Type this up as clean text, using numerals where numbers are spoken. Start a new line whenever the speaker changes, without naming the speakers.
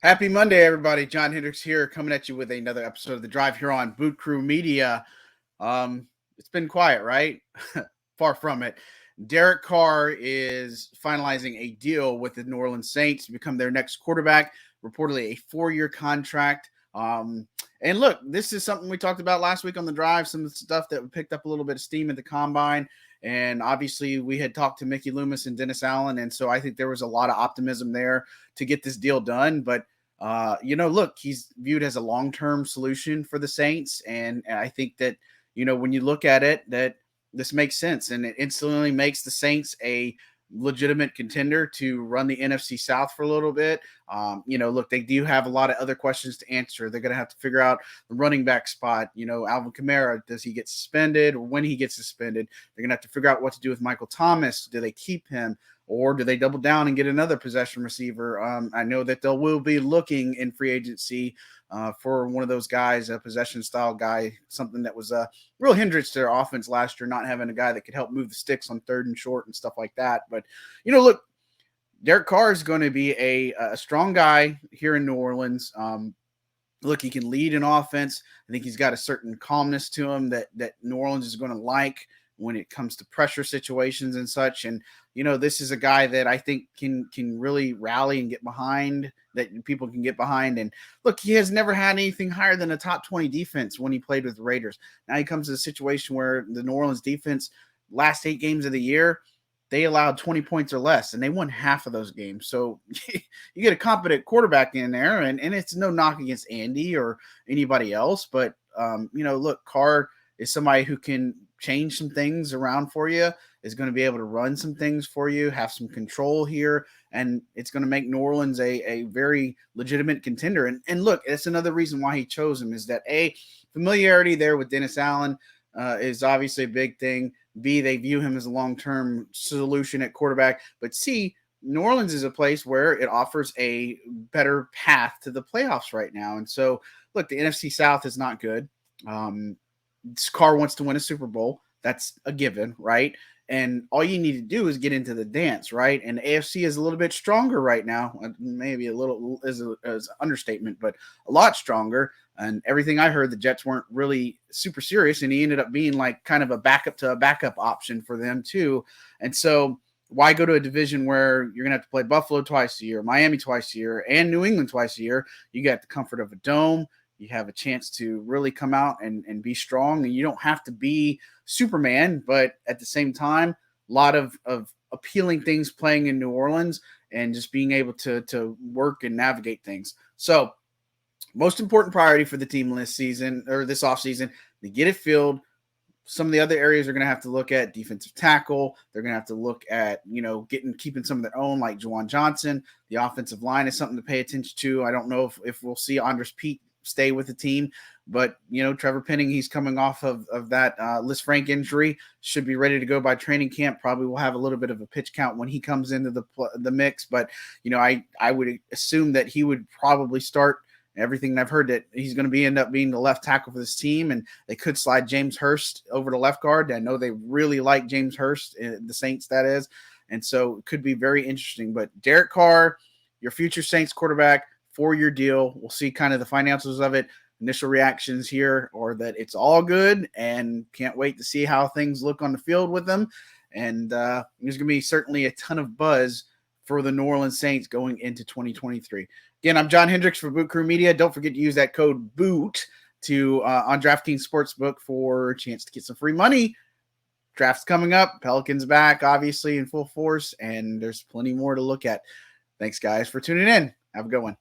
Happy Monday, everybody. John Hendricks here, coming at you with another episode of The Drive here on Boot Krewe Media. It's been quiet, right? Far from it. Derek Carr is finalizing a deal with the New Orleans Saints to become their next quarterback, reportedly a 4-year contract. And look, this is something we talked about last week on The Drive, some stuff that picked up a little bit of steam at the Combine. And obviously, we had talked to Mickey Loomis and Dennis Allen, and so I think there was a lot of optimism there to get this deal done. But look, he's viewed as a long-term solution for the Saints. And I think that, when you look at it, that this makes sense. And it instantly makes the Saints a legitimate contender to run the NFC South for a little bit. Look, they do have a lot of other questions to answer. They're going to have to figure out the running back spot. Alvin Kamara, does he get suspended? Or when he gets suspended, they're going to have to figure out what to do with Michael Thomas. Do they keep him? Or do they double down and get another possession receiver? I know that they will be looking in free agency for one of those guys, a possession-style guy, something that was a real hindrance to their offense last year, not having a guy that could help move the sticks on 3rd and short and stuff like that. But, look, Derek Carr is going to be a strong guy here in New Orleans. Look, he can lead an offense. I think he's got a certain calmness to him that New Orleans is going to like when it comes to pressure situations and such. And, this is a guy that I think can really rally and get behind, that people can get behind. And look, he has never had anything higher than a top 20 defense when he played with the Raiders. Now he comes to a situation where the New Orleans defense, last 8 games of the year, they allowed 20 points or less, and they won half of those games. So you get a competent quarterback in there, and it's no knock against Andy or anybody else. But, look, Carr is somebody who can change some things around for you, is going to be able to run some things for you, have some control here, and it's going to make New Orleans a very legitimate contender. And look, it's another reason why he chose him, is that A, familiarity there with Dennis Allen is obviously a big thing. B, they view him as a long-term solution at quarterback. But C, New Orleans is a place where it offers a better path to the playoffs right now. And so, look, the NFC South is not good. Carr wants to win a Super Bowl. That's a given, right? And all you need to do is get into the dance, right? And the AFC is a little bit stronger right now. Maybe a little is an understatement, but a lot stronger. And everything I heard, the Jets weren't really super serious, and he ended up being like kind of a backup to a backup option for them too. And so why go to a division where you're going to have to play Buffalo twice a year, Miami twice a year, and New England twice a year? You got the comfort of a dome. You have a chance to really come out and be strong, and you don't have to be Superman, but at the same time, a lot of appealing things playing in New Orleans and just being able to work and navigate things. So most important priority for the team this season, or this offseason, to get it filled. Some of the other areas are going to have to look at defensive tackle. They're going to have to look at, keeping some of their own, like Juwan Johnson. The offensive line is something to pay attention to. I don't know if we'll see Andres Pete stay with the team, but Trevor Penning, he's coming off of that Liz Frank injury, should be ready to go by training camp. Probably will have a little bit of a pitch count when he comes into the mix, but I would assume that he would probably start. Everything I've heard, that he's going to end up being the left tackle for this team, and they could slide James Hurst over to left guard. I know they really like James Hurst, the Saints, that is, and so it could be very interesting. But Derek Carr, your future Saints quarterback, 4-year deal. We'll see kind of the financials of it. Initial reactions here are that it's all good, and can't wait to see how things look on the field with them. And there's going to be certainly a ton of buzz for the New Orleans Saints going into 2023. Again, I'm John Hendricks for Boot Krewe Media. Don't forget to use that code BOOT on DraftKings Sportsbook for a chance to get some free money. Draft's coming up. Pelicans back, obviously, in full force, and there's plenty more to look at. Thanks, guys, for tuning in. Have a good one.